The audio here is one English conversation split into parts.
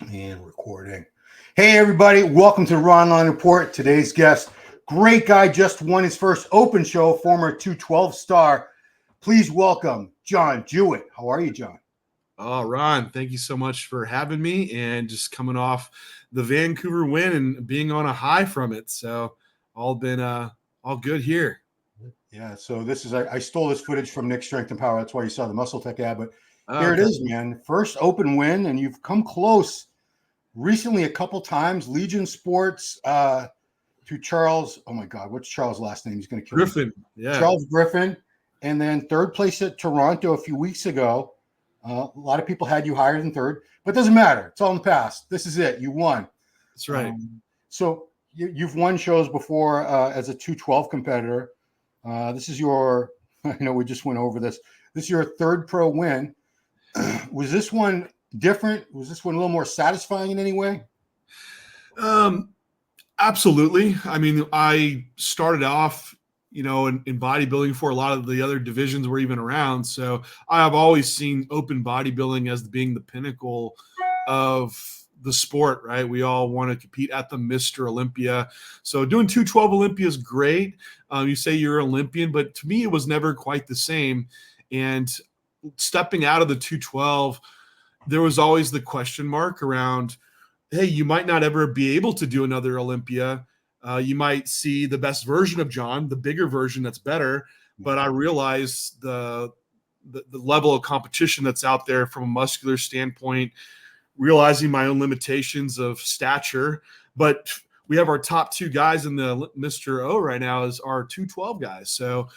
And recording. Hey, everybody. Welcome to the Ronline Report. Today's guest, great guy, just won his first open show, former 212 star. Please welcome John Jewett. How are you, John? Oh, Ron, thank you so much for having me and just coming off the Vancouver win and being on a high from it. So all good here. Yeah, so this is, I stole this footage from Nick Strength and Power. That's why you saw the Muscle Tech ad, but here it is, man. First open win, and you've come close recently a couple times. Legion Sports to Charles. Oh my God, what's Charles' last name? He's going to kill Griffin. me. Yeah, Charles Griffin, and then third place at Toronto a few weeks ago. A lot of people had you higher than third, but it doesn't matter. It's all in the past. This is it. You won. That's right. So you've won shows before as a 212 competitor. This is your, I know we just went over this. This is your third pro win. Was this one different? Was this one a little more satisfying in any way? Absolutely. I mean, I started off, in bodybuilding before a lot of the other divisions were even around. So I have always seen open bodybuilding as being the pinnacle of the sport, right? We all want to compete at the Mr. Olympia. So doing 212 Olympia is great. You say you're Olympian, but to me, it was never quite the same. And stepping out of the 212, there was always the question mark around, hey, you might not ever be able to do another Olympia. You might see the best version of John, the bigger version that's better. But I realized the level of competition that's out there from a muscular standpoint, realizing my own limitations of stature. But we have our top two guys in the Mr. O right now as our 212 guys. So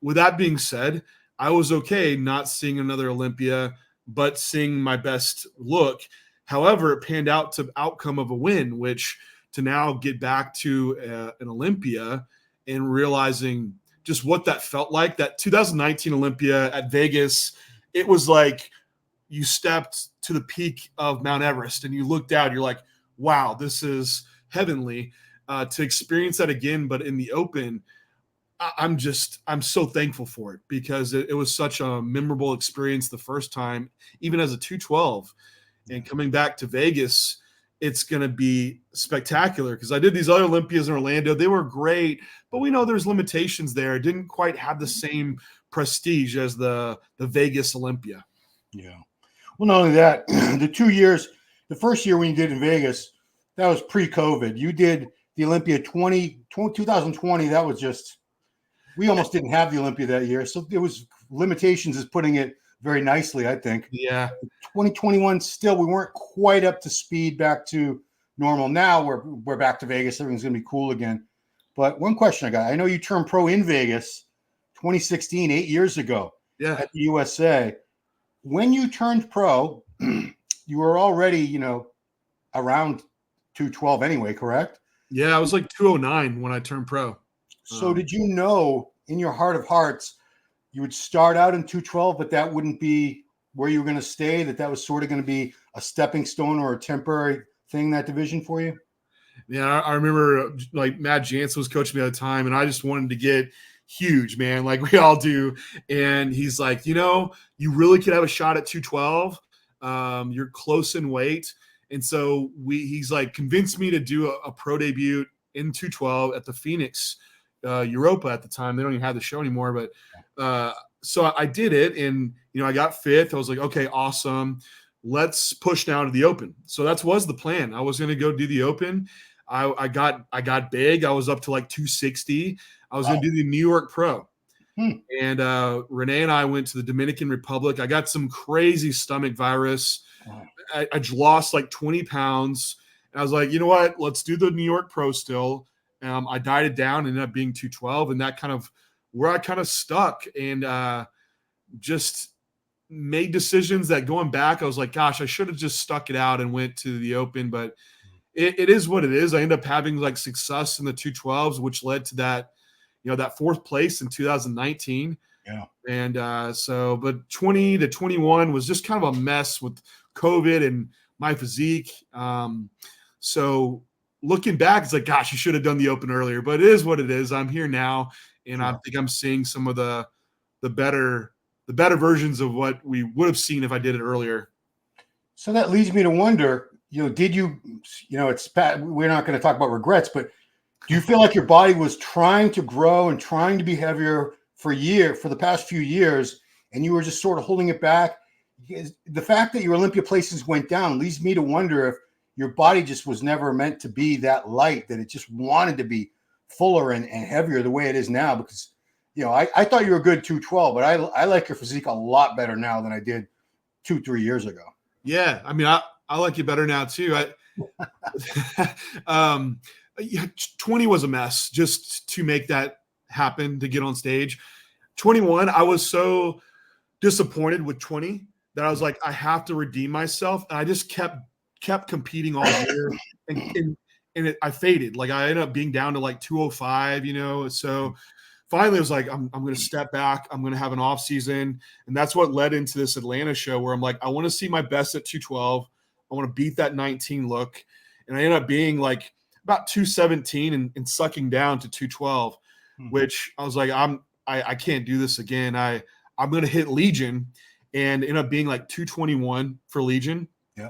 with that being said, I was okay not seeing another Olympia, but seeing my best look. However, it panned out to outcome of a win, which to now get back to an Olympia and realizing just what that felt like. That 2019 Olympia at Vegas, it was like you stepped to the peak of Mount Everest and you looked out, you're like, wow, this is heavenly. To experience that again, but in the open, I'm so thankful for it because it was such a memorable experience the first time, even as a 212. And coming back to Vegas, it's going to be spectacular because I did these other Olympias in Orlando. They were great, but we know there's limitations there. It didn't quite have the same prestige as the Vegas Olympia. Yeah. Well, not only that, the first year when you did in Vegas, that was pre-COVID. You did the Olympia 2020. That was just, we almost didn't have the Olympia that year. So there was limitations is putting it very nicely, I think. Yeah. 2021, still, we weren't quite up to speed back to normal. Now we're back to Vegas. Everything's going to be cool again. But one question I got, I know you turned pro in Vegas 2016, 8 years ago at the USA. When you turned pro, you were already, around 212 anyway, correct? Yeah, I was like 209 when I turned pro. So did you know in your heart of hearts you would start out in 212, but that wouldn't be where you were going to stay, that was sort of going to be a stepping stone or a temporary thing, that division for you? Yeah, I remember like Matt Jansen was coaching me at the time, and I just wanted to get huge, man, like we all do. And he's like, you really could have a shot at 212. You're close in weight. And so he's like convinced me to do a pro debut in 212 at the Phoenix Europa at the time. They don't even have the show anymore, but so I did it, and I got fifth. I was like, okay, awesome. Let's push now to the Open. So that was the plan. I was going to go do the Open. I got big. I was up to like 260. I was going to do the New York Pro. And Renee and I went to the Dominican Republic. I got some crazy stomach virus. I lost like 20 pounds. And I was like, you know what? Let's do the New York Pro still. I dieted down, ended up being 212, and that kind of where I kind of stuck and just made decisions that going back, I was like, gosh, I should have just stuck it out and went to the Open, but it is what it is. I ended up having like success in the 212s, which led to that, that fourth place in 2019. Yeah. And but 20 to 21 was just kind of a mess with COVID and my physique. So looking back, it's like, gosh, you should have done the Open earlier, but it is what it is. I'm here now, and I think I'm seeing some of the better versions of what we would have seen if I did it earlier. So that leads me to wonder, did you, we're not going to talk about regrets, but do you feel like your body was trying to grow and trying to be heavier for the past few years, and you were just sort of holding it back? The fact that your Olympia placings went down leads me to wonder if your body just was never meant to be that light, that it just wanted to be fuller and heavier the way it is now. Because, I thought you were a good 212, but I like your physique a lot better now than I did 2-3 years ago. Yeah. I mean, I like you better now too. 20 was a mess just to make that happen, to get on stage. 21, I was so disappointed with 20 that I was like, I have to redeem myself. And I just kept competing all year, and I faded. Like, I ended up being down to like 205, so finally I was like, I'm going to step back. I'm going to have an off season. And that's what led into this Atlanta show where I'm like, I want to see my best at 212. I want to beat that 19 look. And I ended up being like about 217 and sucking down to 212, which I was like, I can't do this again. I'm going to hit Legion, and end up being like 221 for Legion. Yeah.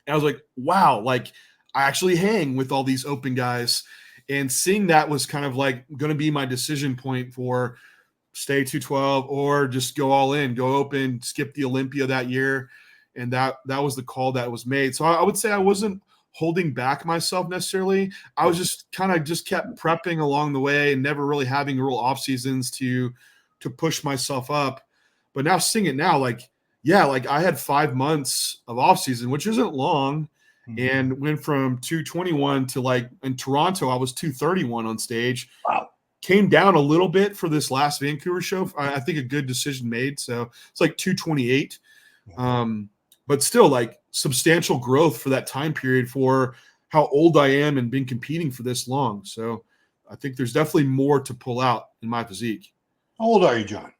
And I was like, wow, like I actually hang with all these open guys. And seeing that was kind of like going to be my decision point for stay 212 or just go all in, go open, skip the Olympia that year. And that was the call that was made. So I would say I wasn't holding back myself necessarily. I was just kind of kept prepping along the way and never really having real off seasons to push myself up. But now seeing it now, like, yeah, like I had 5 months of off season, which isn't long, and went from 221 to, like, in Toronto, I was 231 on stage. Wow. Came down a little bit for this last Vancouver show. I think a good decision made. So it's like 228. But still, like, substantial growth for that time period for how old I am and been competing for this long. So I think there's definitely more to pull out in my physique. How old are you, John?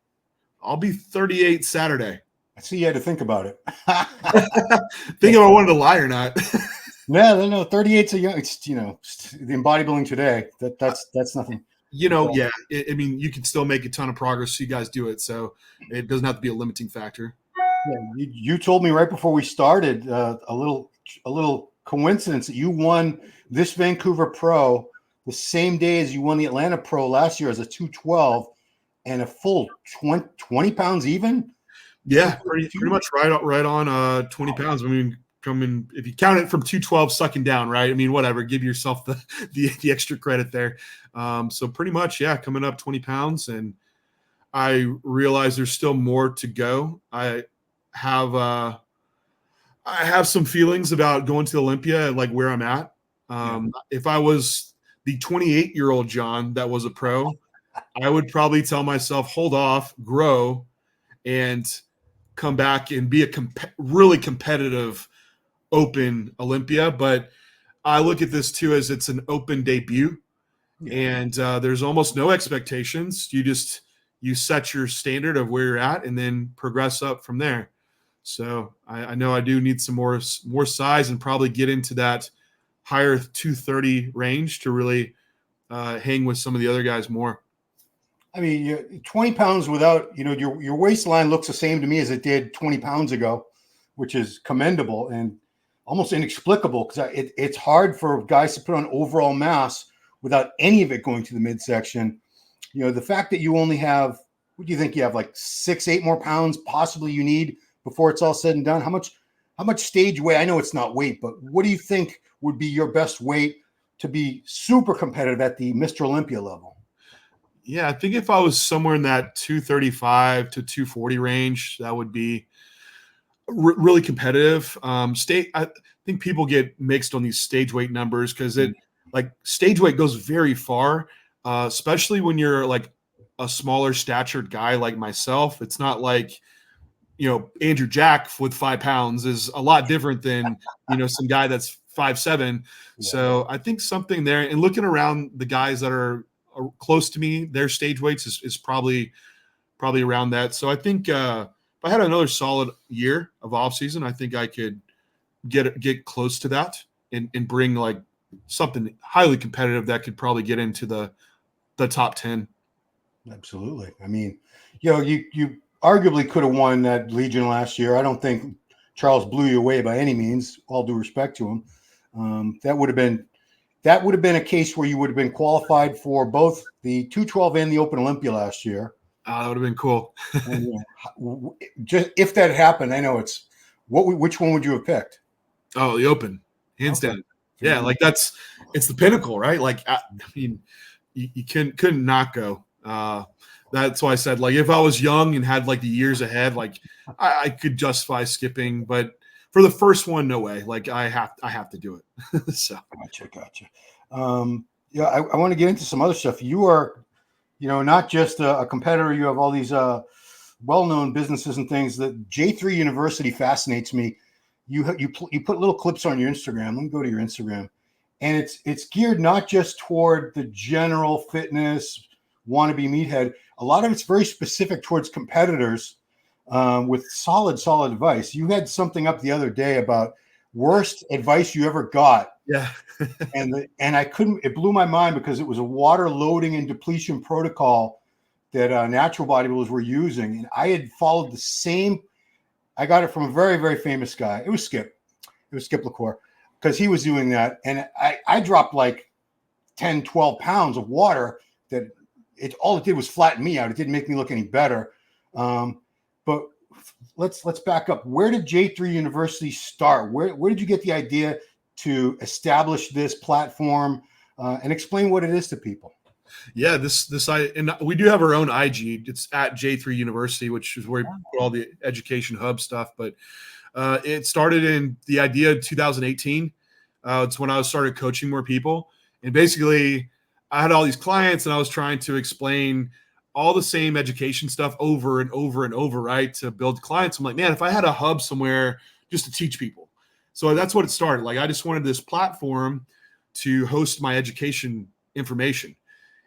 I'll be 38 Saturday. I see you had to think about it. Think if I wanted to lie or not. No, 38's a young. It's the bodybuilding today. That's nothing. Yeah. I mean, you can still make a ton of progress. So you guys do it, so it doesn't have to be a limiting factor. Yeah, you told me right before we started a little coincidence that you won this Vancouver Pro the same day as you won the Atlanta Pro last year as a 212 and a full 20 pounds even. Yeah, pretty much right on 20 pounds. I mean, if you count it from 212 sucking down, right? I mean, whatever, give yourself the extra credit there. So pretty much, yeah, coming up 20 pounds, and I realize there's still more to go. I have some feelings about going to Olympia, like where I'm at. If I was the 28-year-old John that was a pro, I would probably tell myself, hold off, grow, and come back and be a really competitive open Olympia. But I look at this too as it's an open debut, and there's almost no expectations. You set your standard of where you're at and then progress up from there. So I know I do need some more size and probably get into that higher 230 range to really hang with some of the other guys more. I mean, 20 pounds without, your waistline looks the same to me as it did 20 pounds ago, which is commendable and almost inexplicable because it's hard for guys to put on overall mass without any of it going to the midsection. The fact that you only have, what do you think you have, like 6-8 more pounds possibly you need before it's all said and done? How much stage weight? I know it's not weight, but what do you think would be your best weight to be super competitive at the Mr. Olympia level? Yeah, I think if I was somewhere in that 235 to 240 range, that would be really competitive. I think people get mixed on these stage weight numbers because stage weight goes very far, especially when you're like a smaller statured guy like myself. It's not like, Andrew Jack with 5 pounds is a lot different than, some guy that's 5'7". Yeah. So I think something there, and looking around the guys that are close to me, their stage weights is probably around that. So I think if I had another solid year of off season, I think I could get close to that and bring like something highly competitive that could probably get into the top 10. Absolutely. I mean, you arguably could have won that Legion last year. I don't think Charles blew you away by any means. All due respect to him. That would have been a case where you would have been qualified for both the 212 and the Open Olympia last year. That would have been cool. And just if that happened, I know which one would you have picked? Oh, the Open, hands down. Yeah, like it's the pinnacle, right? Like, I mean, you couldn't not go. That's why I said, like, if I was young and had like the years ahead, like I could justify skipping, but for the first one, no way. Like I have to do it. So gotcha. Yeah, I want to get into some other stuff. You are, not just a competitor. You have all these well-known businesses and things. That J3 University fascinates me. You put little clips on your Instagram. Let me go to your Instagram, and it's geared not just toward the general fitness wannabe meathead. A lot of it's very specific towards competitors with solid advice. You had something up the other day about worst advice you ever got. Yeah. and it blew my mind because it was a water loading and depletion protocol that natural bodybuilders were using. And I had followed the same. I got it from a very, very famous guy. It was Skip LaCour, because he was doing that. And I dropped like 10, 12 pounds of water that all it did was flatten me out. It didn't make me look any better. But let's back up. Where did J3 University start? Where did you get the idea to establish this platform and explain what it is to people? Yeah, and we do have our own IG. It's at J3 University, which is where we put all the education hub stuff. But it started in the idea of 2018. It's when I started coaching more people. And basically, I had all these clients and I was trying to explain all the same education stuff over and over and over, right? To build clients. I'm like, man, if I had a hub somewhere just to teach people. So that's what it started. Like, I just wanted this platform to host my education information.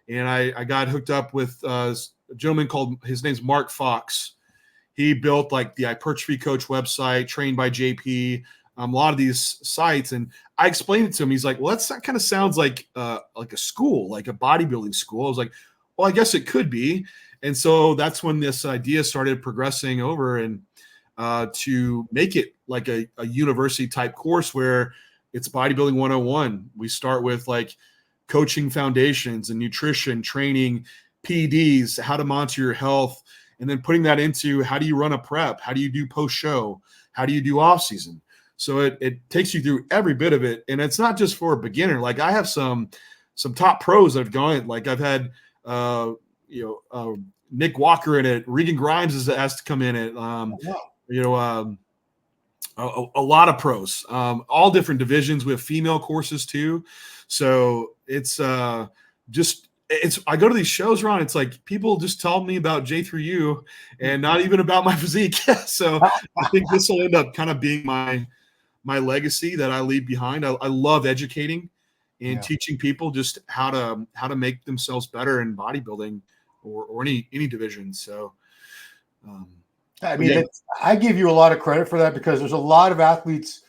And I got hooked up with a gentleman his name's Mark Fox. He built like the Hypertrophy Coach website, Trained by JP, a lot of these sites. And I explained it to him. He's like, well, that kind of sounds like a school, like a bodybuilding school. I was like, well, I guess it could be. And so that's when this idea started progressing over and to make it like a university type course where it's bodybuilding 101. We start with like coaching foundations and nutrition, training, PEDs, how to monitor your health, and then putting that into how do you run a prep? How do you do post-show? How do you do off-season? So it takes you through every bit of it. And it's not just for a beginner. Like I have some top pros that have gone, like I've had, Nick Walker in it, Regan Grimes has to come in it. A lot of pros, all different divisions. We have female courses too. So it's I go to these shows, Ron. It's like people just tell me about J3U and not even about my physique. So I think this will end up kind of being my legacy that I leave behind. I love educating and teaching people just how to make themselves better in bodybuilding or any division. So, I give you a lot of credit for that because there's a lot of athletes.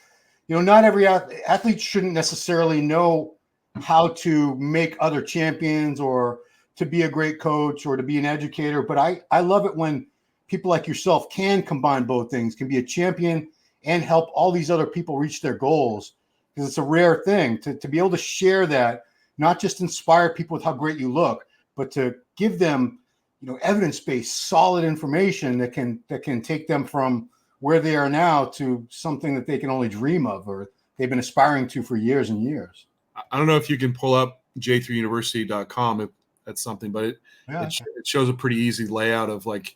Not every athlete shouldn't necessarily know how to make other champions or to be a great coach or to be an educator. But I love it when people like yourself can combine both things, can be a champion and help all these other people reach their goals, because it's a rare thing to be able to share that, not just inspire people with how great you look, but to give them, evidence-based, solid information that can take them from where they are now to something that they can only dream of or they've been aspiring to for years and years. I don't know if you can pull up j3university.com if that's something, but it shows a pretty easy layout of like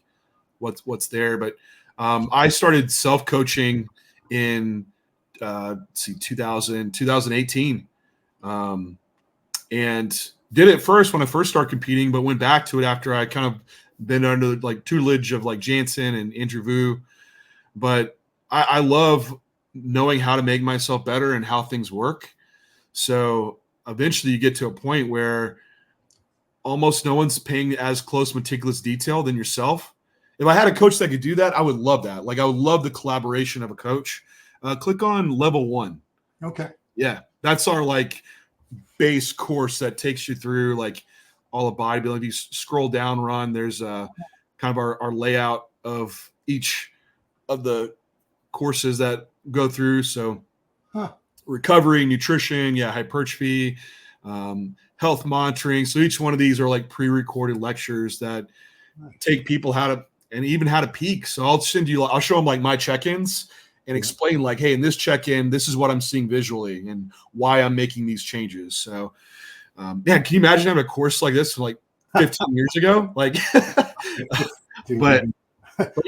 what's there. But I started self-coaching in 2018 and did it first when I first started competing, but went back to it after I kind of been under like tutelage of like Jansen and Andrew Vu. But I love knowing how to make myself better and how things work. So eventually you get to a point where almost no one's paying as close meticulous detail than yourself. If I had a coach that could do that, I would love that. Like I would love the collaboration of a coach. Click on level 1. Okay. Yeah. That's our like base course that takes you through like all the bodybuilding. If you scroll down, Ron, there's kind of our layout of each of the courses that go through. So Huh. recovery, nutrition, hypertrophy, health monitoring. So each one of these are like pre-recorded lectures that take people how to peak. So I'll show them like my check-ins and explain like, hey, in this check-in, this is what I'm seeing visually and why I'm making these changes. So can you imagine having a course like this like 15 years ago? Like, but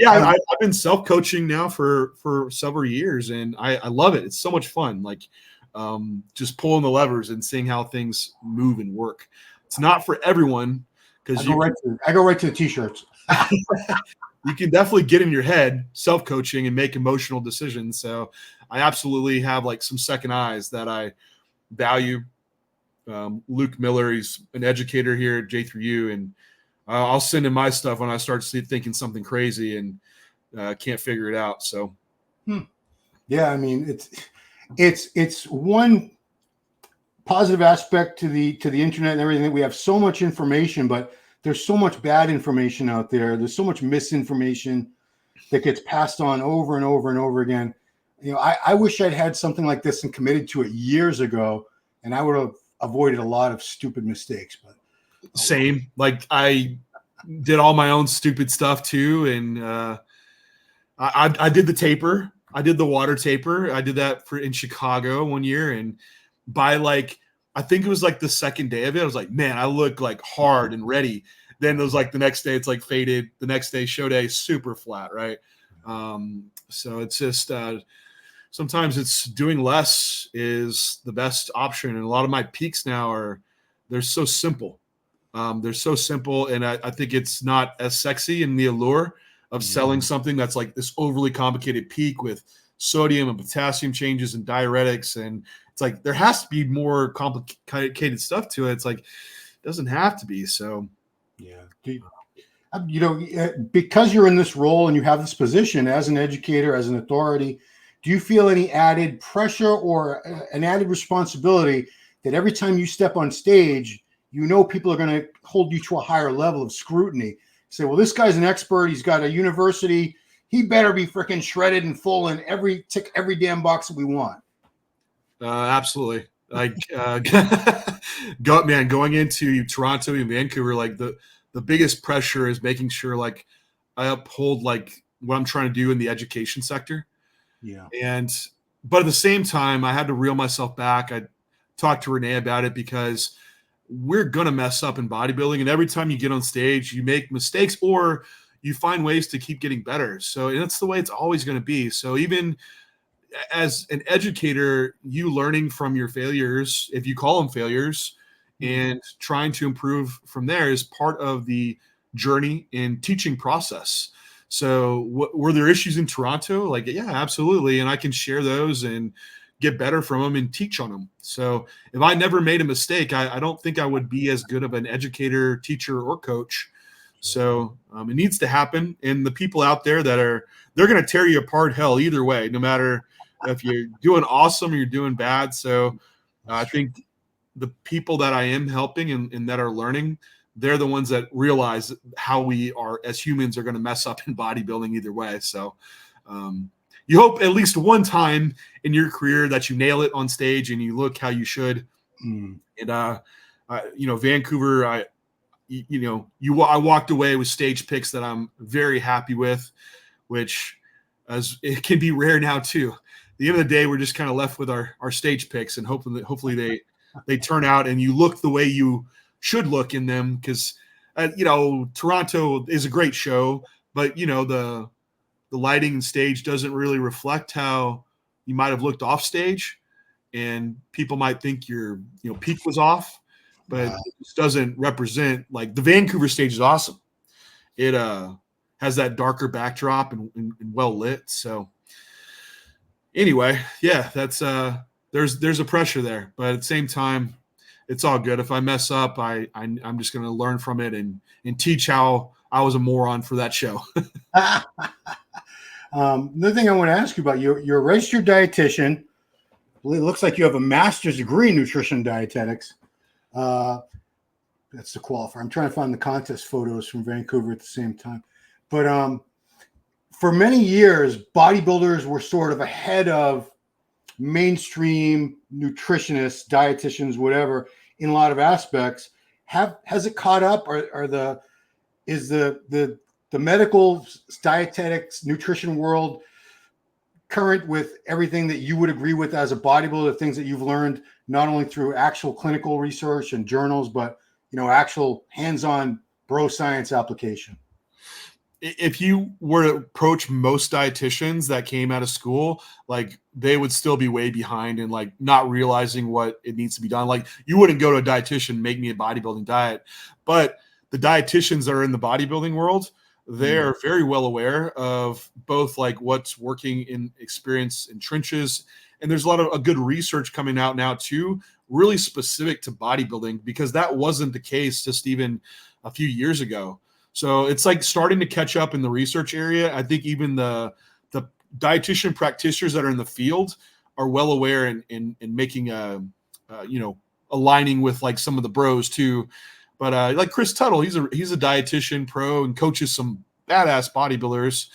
I've been self-coaching now for several years, and I love it. It's so much fun. Like, just pulling the levers and seeing how things move and work. It's not for everyone because I go right to the t-shirts. You can definitely get in your head self-coaching and make emotional decisions. So I absolutely have like some second eyes that I value. Luke Miller, he's an educator here at J3U, and I'll send him my stuff when I start thinking something crazy and can't figure it out. So, yeah, I mean, it's one positive aspect to the internet and everything, that we have so much information, but there's so much bad information out there. There's so much misinformation that gets passed on over and over and over again. I wish I'd had something like this and committed to it years ago, and I would have avoided a lot of stupid mistakes. But same, like I did all my own stupid stuff too, and I did the taper. I did the water taper. I did that in Chicago one year, and by like, I think it was like the second day of it, I was like, man, I look like hard and ready. Then it was like the next day, it's like faded. The next day, show day, super flat, right? So it's just sometimes it's doing less is the best option. And a lot of my peaks now they're so simple. They're so simple, and I think it's not as sexy in the allure of selling something that's like this overly complicated peak with sodium and potassium changes and diuretics, and it's like there has to be more complicated stuff to it. It's like it doesn't have to be. So because you're in this role and you have this position as an educator, as an authority, do you feel any added pressure or an added responsibility that every time you step on stage, people are going to hold you to a higher level of scrutiny? Say, well, this guy's an expert. He's got a university. He better be freaking shredded and full and tick every damn box that we want. Absolutely. Like going into Toronto and Vancouver, like the biggest pressure is making sure like I uphold like what I'm trying to do in the education sector. Yeah. But at the same time, I had to reel myself back. I talked to Renee about it because we're going to mess up in bodybuilding. And every time you get on stage, you make mistakes or you find ways to keep getting better. So that's the way it's always going to be. So even as an educator, you learning from your failures, if you call them failures, and trying to improve from there is part of the journey and teaching process. So were there issues in Toronto? Like, yeah, absolutely. And I can share those and get better from them and teach on them. So if I never made a mistake, I don't think I would be as good of an educator, teacher, or coach. So it needs to happen. And the people out there they're going to tear you apart, hell, either way, no matter if you're doing awesome or you're doing bad. So I think the people that I am helping and that are learning, they're the ones that realize how we are as humans are going to mess up in bodybuilding either way. So you hope at least one time in your career that you nail it on stage and you look how you should. And, Vancouver, I walked away with stage picks that I'm very happy with, which as it can be rare now too. At the end of the day, we're just kind of left with our stage picks and hopefully they turn out and you look the way you should look in them. Cause Toronto is a great show, but the lighting and stage doesn't really reflect how you might have looked off stage, and people might think your peak was off, but it just doesn't represent. Like the Vancouver stage is awesome. It has that darker backdrop and well lit. So anyway, yeah, that's there's a pressure there, but at the same time, it's all good. If I mess up, I'm just going to learn from it and teach how I was a moron for that show. Another thing I want to ask you about, you're a registered dietitian. It looks like you have a master's degree in nutrition dietetics. That's the qualifier. I'm trying to find the contest photos from Vancouver at the same time. But for many years, bodybuilders were sort of ahead of mainstream nutritionists, dietitians, whatever, in a lot of aspects. Has it caught up? Is the medical dietetics nutrition world current with everything that you would agree with as a bodybuilder, things that you've learned not only through actual clinical research and journals, but actual hands-on bro science application? If you were to approach most dietitians that came out of school, like they would still be way behind and like not realizing what it needs to be done. Like you wouldn't go to a dietitian, make me a bodybuilding diet, but the dietitians that are in the bodybuilding world, they're very well aware of both like what's working in experience in trenches. And there's a lot of a good research coming out now too, really specific to bodybuilding, because that wasn't the case just even a few years ago. So it's like starting to catch up in the research area. I think even the dietitian practitioners that are in the field are well aware in making aligning with like some of the bros too. But like Chris Tuttle, he's a dietitian pro and coaches some badass bodybuilders.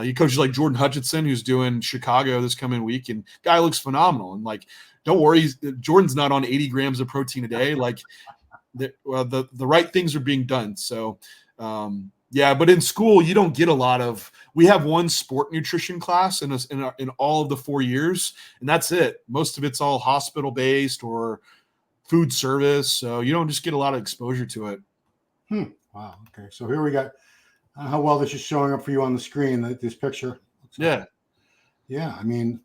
He coaches like Jordan Hutchinson, who's doing Chicago this coming week, and guy looks phenomenal. And like, don't worry, Jordan's not on 80 grams of protein a day. Like the right things are being done. So yeah, but in school you don't get a lot of. We have one sport nutrition class in all of the 4 years, and that's it. Most of it's all hospital based or food service, so you don't just get a lot of exposure to it. Wow. Okay, so here we got how well this is showing up for you on the screen. This picture. Yeah. I mean,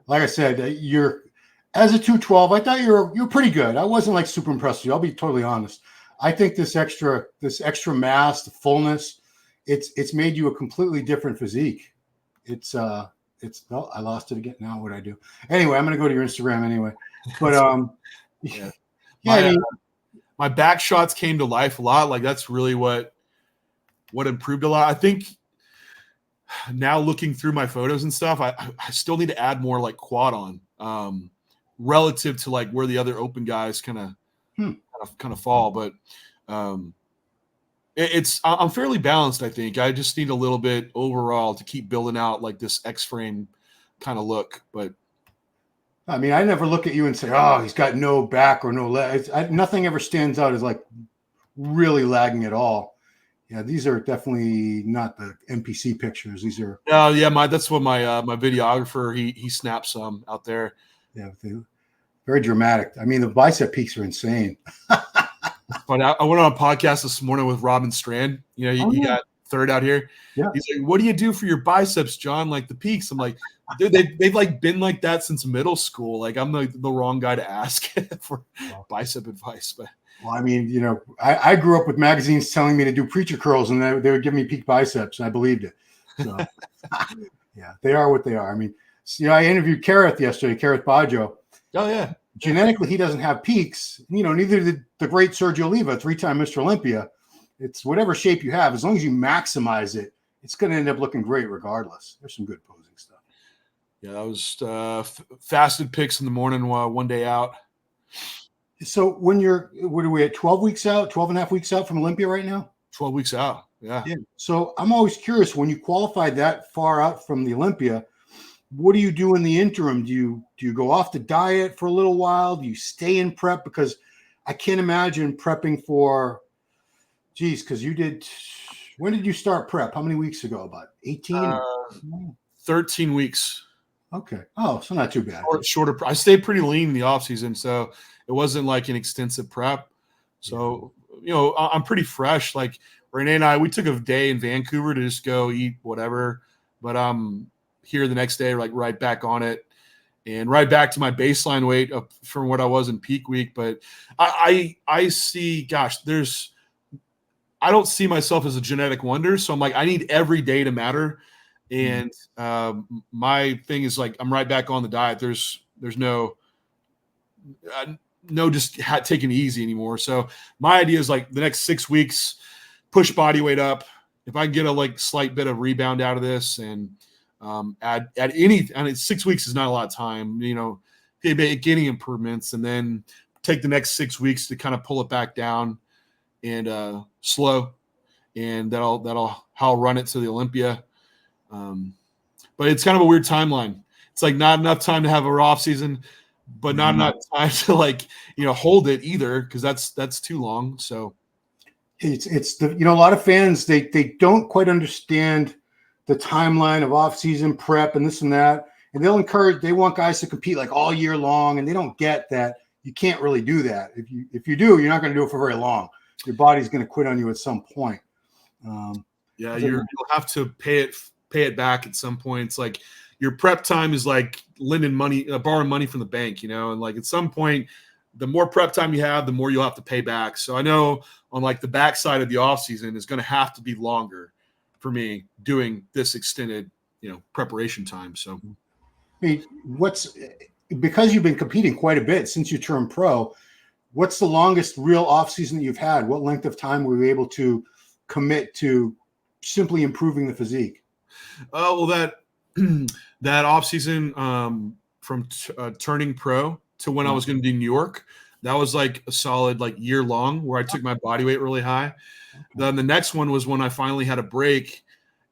like I said, you're as a 212. I thought you're pretty good. I wasn't like super impressed with you. I'll be totally honest. I think this extra mass, the fullness, it's made you a completely different physique. I lost it again. Now what do I do? Anyway, I'm going to go to your Instagram anyway. But yeah, I mean, my back shots came to life a lot. Like that's really what improved a lot. I think now looking through my photos and stuff, I still need to add more like quad on relative to like where the other open guys kind of fall. But I'm fairly balanced. I think I just need a little bit overall to keep building out like this X-frame kind of look. But I mean, I never look at you and say, "Oh, he's got no back or no leg." Nothing ever stands out as like really lagging at all. Yeah, these are definitely not the NPC pictures. These are. That's what my videographer he snaps some out there. Yeah, very dramatic. I mean, the bicep peaks are insane. But I went on a podcast this morning with Robin Strand. He got third out here. Yeah. He's like, "What do you do for your biceps, John? Like the peaks?" I'm like, "Dude, they've like been like that since middle school. Like I'm the wrong guy to ask for bicep advice." But well, I mean, I grew up with magazines telling me to do preacher curls, and they would give me peak biceps, and I believed it. So yeah, they are what they are. I mean, I interviewed Kareth yesterday, Kareth Bajo. Oh yeah. Genetically, he doesn't have peaks. Neither did the great Sergio Oliva, 3-time Mr. Olympia. It's whatever shape you have, as long as you maximize it, it's going to end up looking great regardless. There's some good posing stuff. Yeah, that was fasted pics in the morning, one day out. So what are we at, 12 weeks out, 12 and a half weeks out from Olympia right now? 12 weeks out, yeah. So I'm always curious, when you qualified that far out from the Olympia, what do you do in the interim? Do you go off the diet for a little while? Do you stay in prep? Because I can't imagine prepping for, because when did you start prep? How many weeks ago? About 18? 13 weeks. Okay. Oh, so not too bad. Shorter. I stayed pretty lean in the off season, so it wasn't like an extensive prep. So, I'm pretty fresh. Like Renee and I, we took a day in Vancouver to just go eat whatever, but here the next day, like right back on it and right back to my baseline weight up from what I was in peak week. But I see, I don't see myself as a genetic wonder. So I'm like, I need every day to matter. And my thing is like, I'm right back on the diet. There's no just taking it easy anymore. So my idea is like the next 6 weeks, push body weight up. If I can get a like slight bit of rebound out of this and add any, 6 weeks is not a lot of time, getting improvements, and then take the next 6 weeks to kind of pull it back down and slow. And that'll how I'll run it to the Olympia. But it's kind of a weird timeline. It's like not enough time to have a off season, but not enough time to hold it either, because that's too long. So it's a lot of fans, they don't quite understand the timeline of off season prep and this and that, and they want guys to compete like all year long, and they don't get that you can't really do that. If you do, you're not going to do it for very long. Your body's going to quit on you at some point. You'll have to pay it back at some point. It's like your prep time is like lending money, borrowing money from the bank, and like at some point, the more prep time you have, the more you'll have to pay back. So I know on like the backside of the off season is going to have to be longer for me doing this extended, preparation time. So, because you've been competing quite a bit since you turned pro, what's the longest real off season that you've had? What length of time were you able to commit to simply improving the physique? Well, that off season from turning pro to when I was going to do New York, that was like a solid year long where I took my body weight really high. Okay. Then the next one was when I finally had a break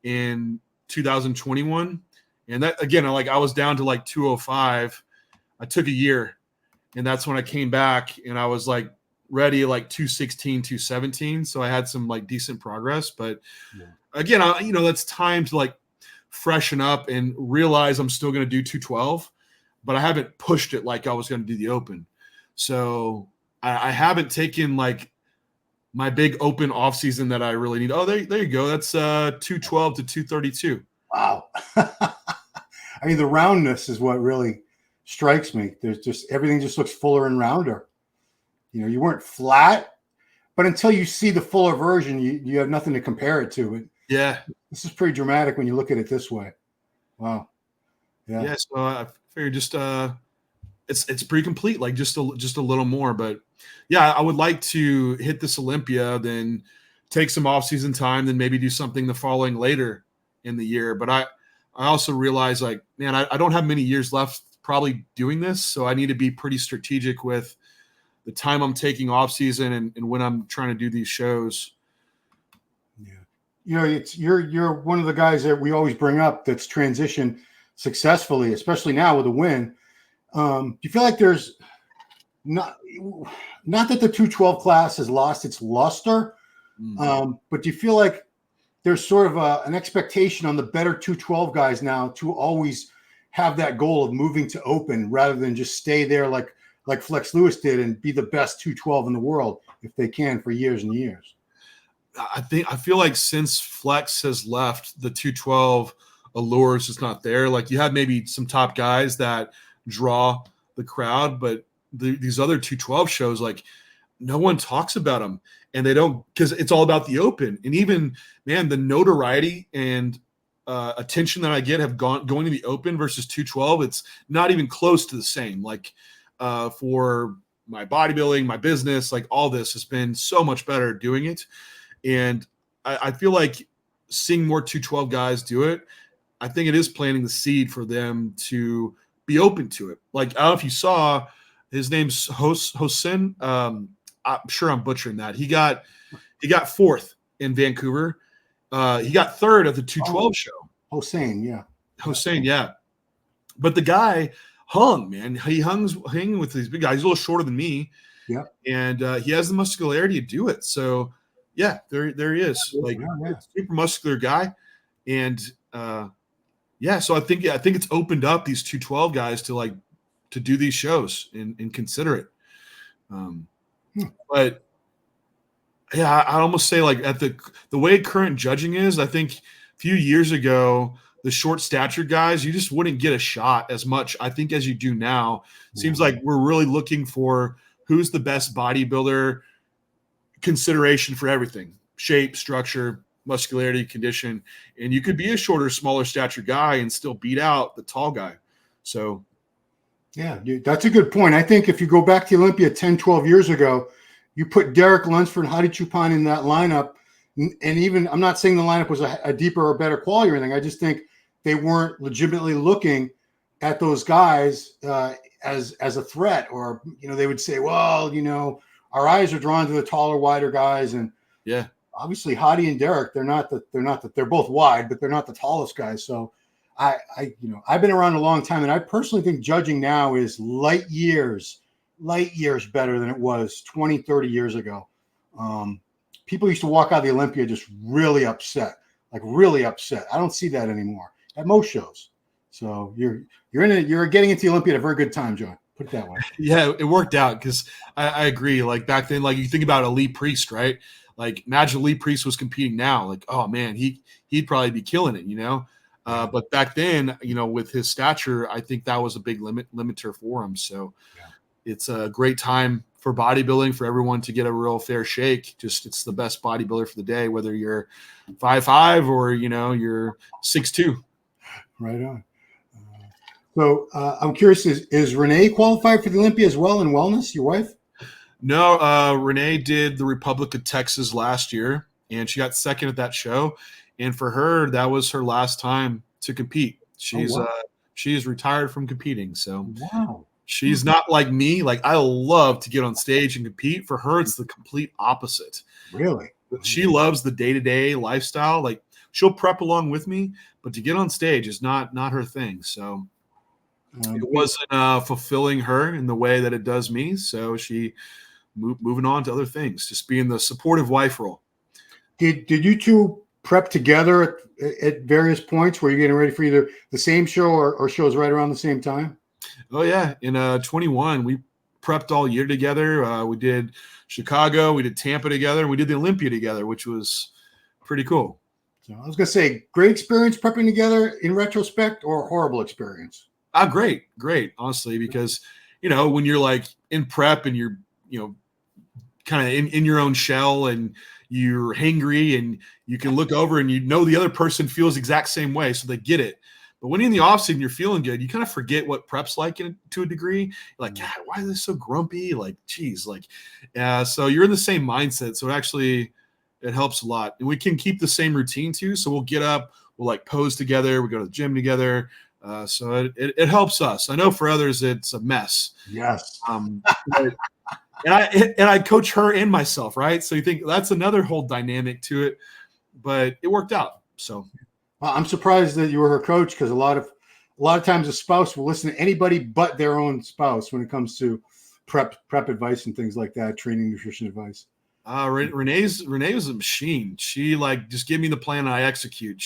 in 2021, and that again, I was down to 205. I took a year, and that's when I came back and I was ready 216, 217. So I had some decent progress, but again, that's time to freshen up and realize I'm still going to do 212, but I haven't pushed it like I was going to do the open. So I haven't taken my big open off season that I really need. Oh, there you go. That's 212 to 232. Wow. I mean, the roundness is what really strikes me. There's just everything just looks fuller and rounder. You weren't flat, but until you see the fuller version, you have nothing to compare it to. Yeah. This is pretty dramatic when you look at it this way. Wow. Yeah. Yeah. So I figured just it's pretty complete, just a little more. But yeah, I would like to hit this Olympia, then take some off-season time, then maybe do something the following later in the year. But I also realize man, I don't have many years left probably doing this, so I need to be pretty strategic with the time I'm taking off season and when I'm trying to do these shows. Yeah. You're one of the guys that we always bring up that's transitioned successfully, especially now with a win. Do you feel like there's not that the 212 class has lost its luster, but do you feel like there's sort of an expectation on the better 212 guys now to always have that goal of moving to open rather than just stay there like Flex Lewis did and be the best 212 in the world if they can for years and years? I feel like since Flex has left, the 212 allure is just not there. You have maybe some top guys that draw the crowd, but these other 212 shows, no one talks about them, and they don't, because it's all about the open. And even, man, the notoriety and attention that I get have going to the open versus 212. It's not even close to the same. For my bodybuilding, my business, all this has been so much better doing it. And I feel like seeing more 212 guys do it, I think it is planting the seed for them to be open to it. I don't know if you saw, his name's Hossein. I'm sure I'm butchering that. He got fourth in Vancouver. He got third at the 212 show. Hossein, yeah. But the guy hung, man. He hanging with these big guys. He's a little shorter than me. Yeah. And he has the muscularity to do it. So yeah, there he is. Super muscular guy. And so I think it's opened up these 212 guys to do these shows and consider it. But yeah, I almost say at the way current judging is, I think a few years ago, the short stature guys, you just wouldn't get a shot as much, I think, as you do now. Seems like we're really looking for who's the best bodybuilder, consideration for everything: shape, structure, muscularity, condition. And you could be a shorter, smaller stature guy and still beat out the tall guy. So yeah, dude, that's a good point. I think if you go back to Olympia 10, 12 years ago, you put Derek Lunsford and Hadi Chupin in that lineup. And even, I'm not saying the lineup was a deeper or better quality or anything. I just think they weren't legitimately looking at those guys as a threat, or, they would say, well, our eyes are drawn to the taller, wider guys. And yeah, obviously Hadi and Derek, they're both wide, but they're not the tallest guys. So I've been around a long time, and I personally think judging now is light years better than it was 20, 30 years ago. People used to walk out of the Olympia just really upset. I don't see that anymore at most shows. So you're getting into the Olympia at a very good time, John. Put it that way. Yeah, it worked out because I agree. Like back then, like you think about Lee Priest, right? Like imagine Lee Priest was competing now. Like, oh man, he'd probably be killing it, you know. But back then, you know, with his stature, I think that was a big limiter for him. So it's a great time for bodybuilding for everyone to get a real fair shake. Just it's the best bodybuilder for the day, whether you're 5'5" or you know you're 6'2". Right on. So I'm curious, is Renee qualified for the Olympia as well in wellness, your wife? No, Renee did the Republic of Texas last year, and she got second at that show. And for her, that was her last time to compete. She's she's retired from competing. So she's not like me. Like I love to get on stage and compete. For her, it's the complete opposite. Really? She loves the day-to-day lifestyle. Like she'll prep along with me, but to get on stage is not her thing. So it wasn't fulfilling her in the way that it does me. So she moving on to other things, just being the supportive wife role. Did you two prep together at various points? Were you getting ready for either the same show or shows right around the same time? Oh yeah, in 21 we prepped all year together. We did Chicago, we did Tampa together, and we did the Olympia together, which was pretty cool. So I was gonna say, great experience prepping together in retrospect, or horrible experience? Great, honestly, because you know when you're like in prep and you're kind of in your own shell and you're hangry and you can look over and you know the other person feels the exact same way, so they get it. But when you're in the off season, you're feeling good. You kind of forget what prep's like to a degree. You're like, God, why is this so grumpy? Like, geez, like, so you're in the same mindset. So it helps a lot, and we can keep the same routine too. So we'll get up, we'll like pose together, we go to the gym together. So it helps us. I know for others it's a mess. Yes. And I coach her and myself, right? So you think that's another whole dynamic to it, but it worked out. So I'm surprised that you were her coach, because a lot of times a spouse will listen to anybody but their own spouse when it comes to prep advice and things like that, training, nutrition advice. Renee was a machine. She like just give me the plan and I execute.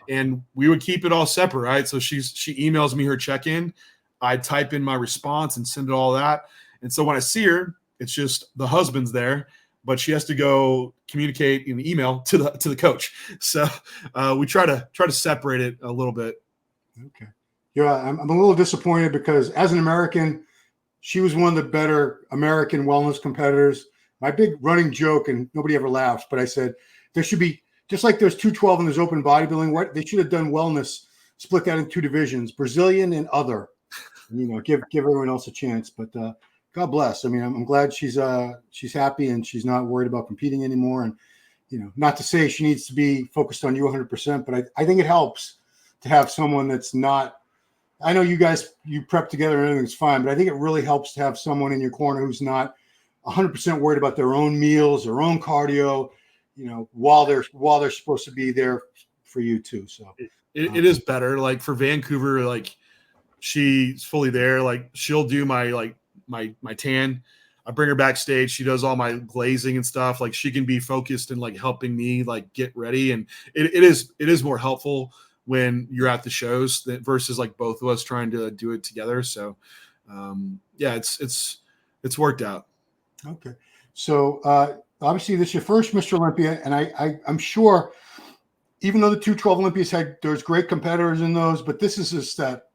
And we would keep it all separate, right? So she emails me her check-in. I type in my response and send it all that. And so when I see her, it's just the husband's there, but she has to go communicate in the email to the coach. So we try to separate it a little bit. Okay. Yeah, I'm a little disappointed because as an American, she was one of the better American wellness competitors. My big running joke, and nobody ever laughs, but I said there should be, just like there's 212 and there's open bodybuilding, they should have done wellness, split that in two divisions, Brazilian and other. Give everyone else a chance. But God bless. I mean, I'm glad she's happy and she's not worried about competing anymore. And not to say she needs to be focused on you 100%, but I think it helps to have someone that's not. I know you prep together and everything's fine, but I think it really helps to have someone in your corner who's not 100% worried about their own meals, their own cardio, while they're supposed to be there for you too. So it is better. Like for Vancouver, like she's fully there. Like she'll do my tan. I bring her backstage. She does all my glazing and stuff. Like she can be focused and like helping me like get ready. And it is more helpful when you're at the shows versus like both of us trying to do it together. So yeah, it's worked out. Okay. So obviously this is your first Mr. Olympia, and I'm sure even though the 212 Olympias there's great competitors in those, but this is just that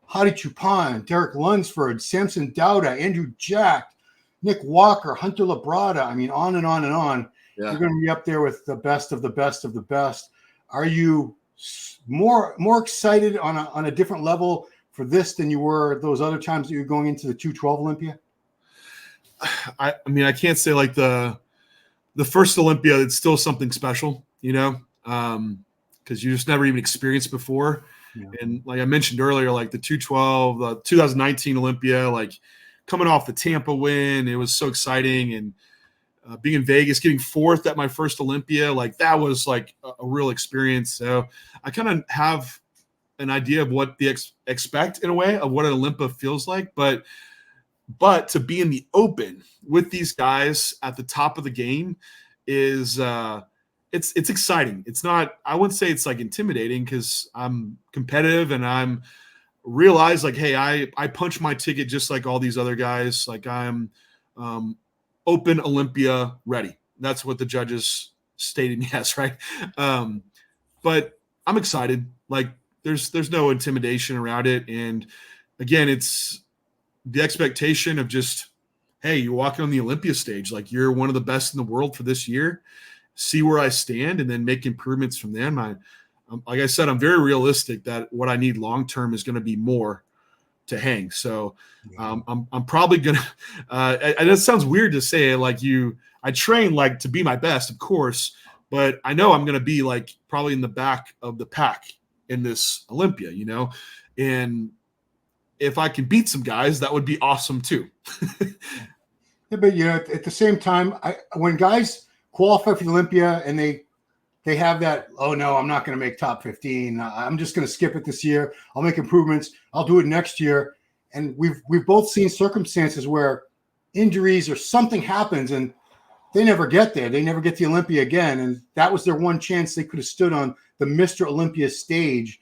Hadi Choopan, Derek Lunsford, Samson Dowda, Andrew Jack, Nick Walker, Hunter Labrada. I mean, on and on and on. Yeah. You're going to be up there with the best of the best of the best. Are you more excited on a different level for this than you were those other times that you're going into the 212 Olympia? I mean, I can't say like the first Olympia, it's still something special, because you just never even experienced before. Yeah. And like I mentioned earlier, like the 212, the 2019 Olympia, like coming off the Tampa win, it was so exciting. And being in Vegas, getting fourth at my first Olympia, like that was like a real experience. So I kind of have an idea of what the expect in a way of what an Olympia feels like, but to be in the open with these guys at the top of the game is it's exciting. It's not, I wouldn't say it's like intimidating because I'm competitive and I'm realize like, hey, I punch my ticket just like all these other guys. Like I'm open Olympia ready. That's what the judges stated me as, right? But I'm excited. Like there's no intimidation around it. And again, it's the expectation of just, hey, you're walking on the Olympia stage. Like you're one of the best in the world for this year. See where I stand and then make improvements from there. Like I said, I'm very realistic that what I need long-term is going to be more to hang. So I'm probably going to, and it sounds weird to say like I train like to be my best, of course, but I know I'm going to be like probably in the back of the pack in this Olympia, and if I can beat some guys, that would be awesome too. Yeah, but at the same time, when guys qualify for the Olympia and they have that, oh no, I'm not going to make top 15. I'm just going to skip it this year. I'll make improvements. I'll do it next year. And we've both seen circumstances where injuries or something happens and they never get there. They never get the Olympia again. And that was their one chance they could have stood on the Mr. Olympia stage,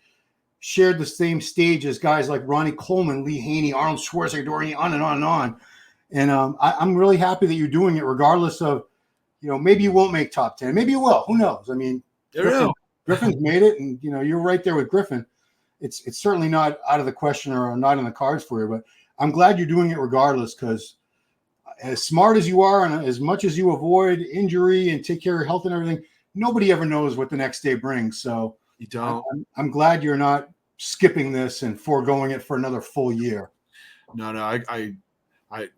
shared the same stage as guys like Ronnie Coleman, Lee Haney, Arnold Schwarzenegger, on and on and on. And I'm really happy that you're doing it regardless of, maybe you won't make top 10. Maybe you will. Who knows? I mean, Griffin's made it, and, you're right there with Griffin. It's certainly not out of the question or not in the cards for you, but I'm glad you're doing it regardless because as smart as you are and as much as you avoid injury and take care of your health and everything, nobody ever knows what the next day brings. So you don't. I'm glad you're not skipping this and foregoing it for another full year. No, I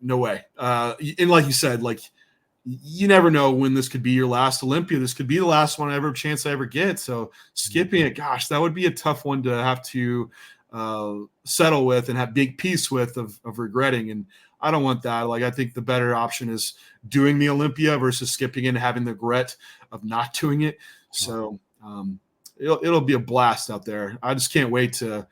no way. And like you said, like you never know when this could be your last Olympia. This could be the last one chance I ever get. So skipping it, gosh, that would be a tough one to have to settle with and have big peace with of regretting. And I don't want that. Like, I think the better option is doing the Olympia versus skipping it and having the regret of not doing it. So it'll be a blast out there. I just can't wait to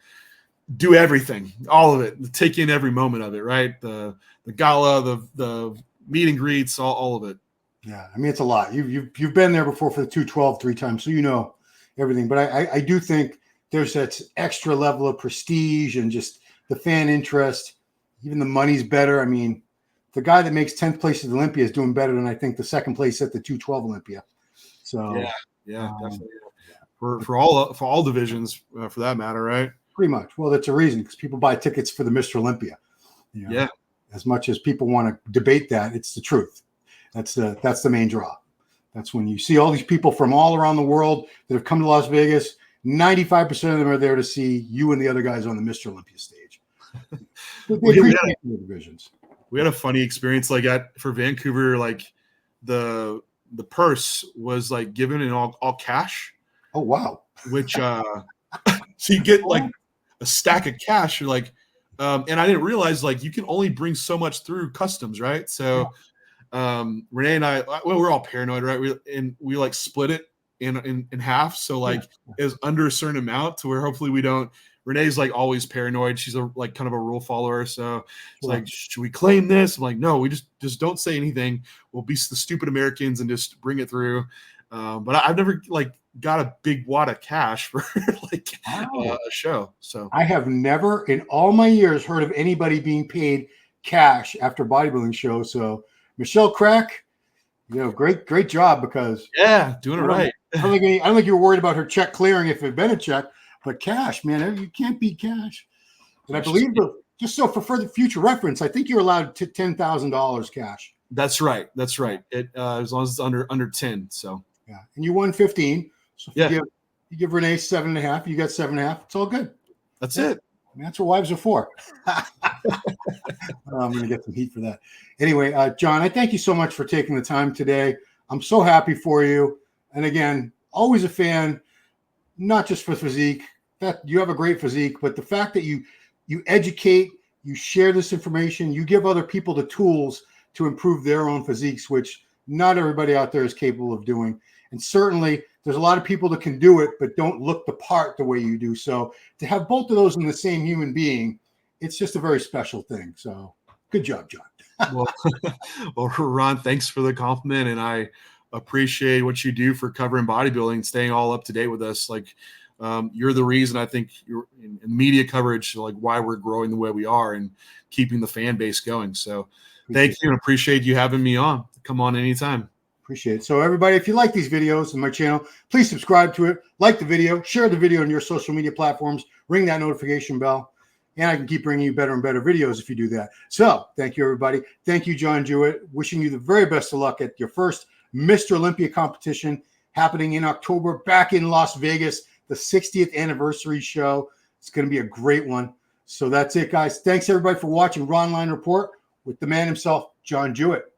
do everything, all of it, take in every moment of it, right? The gala, the meet and greets, all of it. Yeah, I mean, it's a lot. You've been there before for the 212 3 times, so everything. But I do think there's that extra level of prestige and just the fan interest. Even the money's better. I mean, the guy that makes 10th place at Olympia is doing better than I think the second place at the 212 Olympia. So yeah, definitely. For all divisions, for that matter, right? Pretty much. Well, that's a reason because people buy tickets for the Mr. Olympia. Yeah. As much as people want to debate that, it's the truth. That's the main draw. That's when you see all these people from all around the world that have come to Las Vegas. 95% of them are there to see you and the other guys on the Mr. Olympia stage. We had a funny experience like for Vancouver. Like the purse was like given in all cash. Oh wow! Which so you get like a stack of cash. You're like, and I didn't realize like you can only bring so much through customs, right? So Renee and I, we're all paranoid, right? We like split it in half. So like it was under a certain amount to where hopefully we don't. Renee's like always paranoid. She's like kind of a rule follower. So it's like, should we claim this? I'm like, no, we just don't say anything. We'll be the stupid Americans and just bring it through. But I've never like got a big wad of cash for like a show. So I have never in all my years heard of anybody being paid cash after bodybuilding show. So Michelle Crack, great job because doing it right. I don't think you were worried about her check clearing if it had been a check. But cash, man, you can't beat cash. And I believe, just so for further future reference, I think you're allowed to $10,000 cash. That's right. It as long as it's under 10. So yeah, and you won 15. So you give Renee 7.5. You got 7.5. It's all good. That's it. I mean, that's what wives are for. I'm going to get some heat for that. Anyway, John, I thank you so much for taking the time today. I'm so happy for you. And again, always a fan, not just for physique. That you have a great physique, but the fact that you educate, you share this information, you give other people the tools to improve their own physiques, which not everybody out there is capable of doing. And certainly there's a lot of people that can do it, but don't look the part the way you do. So to have both of those in the same human being, it's just a very special thing. So good job, John. Well, well, Ron, thanks for the compliment. And I appreciate what you do for covering bodybuilding, staying all up to date with us. Like, you're the reason I think you're in media coverage, like why we're growing the way we are and keeping the fan base going. So thank you, and appreciate you having me on. Come on anytime. Appreciate it. So everybody, if you like these videos on my channel, please subscribe to it, like the video, share the video on your social media platforms, ring that notification bell, and I can keep bringing you better and better videos if you do that. So thank you, everybody. Thank you, John Jewett. Wishing you the very best of luck at your first Mr. Olympia competition happening in October back in Las Vegas, the 60th anniversary show. It's going to be a great one. So that's it, guys. Thanks, everybody, for watching Ronline Report with the man himself, John Jewett.